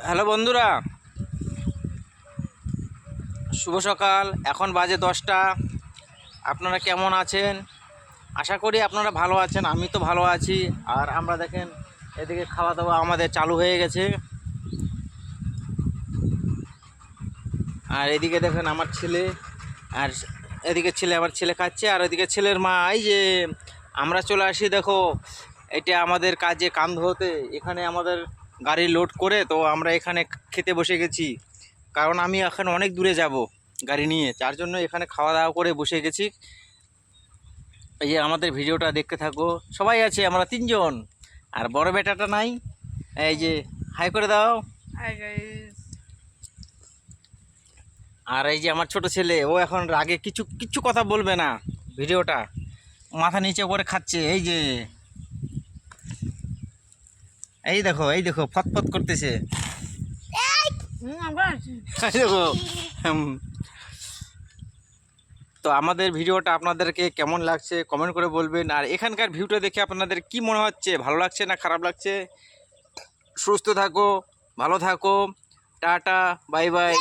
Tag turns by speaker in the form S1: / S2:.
S1: Hello বন্ধুরা, শুভ সকাল। এখন বাজে 10টা। আপনারা কেমন আছেন? আশা করি আপনারা ভালো আছেন। আমি তো ভালো আছি। আর আমরা দেখেন এদিকে খাওয়া দাওয়া আমাদের চালু হয়ে গেছে। আর এদিকে দেখেন আমার ছেলে, আর এদিকে আমার ছেলে খাচ্ছে, আর এদিকে ছেলের মা। এই যে আমরা চলে আসি, দেখো এটা আমাদের কাজে কান্ধ হতে। এখানে আমাদের গাড়ি লোড করে তো আমরা এখানে খেতে বসে গেছি, কারণ আমি এখন অনেক দূরে যাব গাড়ি নিয়ে, তার জন্য এখানে খাওয়া দাওয়া করে বসে গেছি। এই যে আমাদের ভিডিওটা দেখতে থাকো। সবাই আছে, আমরা 3জন, আর বড় বেটাটা নাই। এই যে হাই করে দাও।
S2: Hi guys.
S1: আর এই যে আমার ছোট ছেলে, ও এখন রাগে কিছু কিছু কথা বলবে না। ভিডিওটা মাথা নিচে করে খাচ্ছে। এই দেখো ফতফত করতেছে। এই দেখো। হুম। তো আমাদের ভিডিওটা আপনাদেরকে কেমন লাগছে কমেন্ট করে বলবেন। আর এখানকার ভিউটা দেখে আপনাদের কি মনে হচ্ছে, ভালো লাগছে না খারাপ লাগছে? সুস্থ থাকো, ভালো থাকো, টাটা, বাই বাই।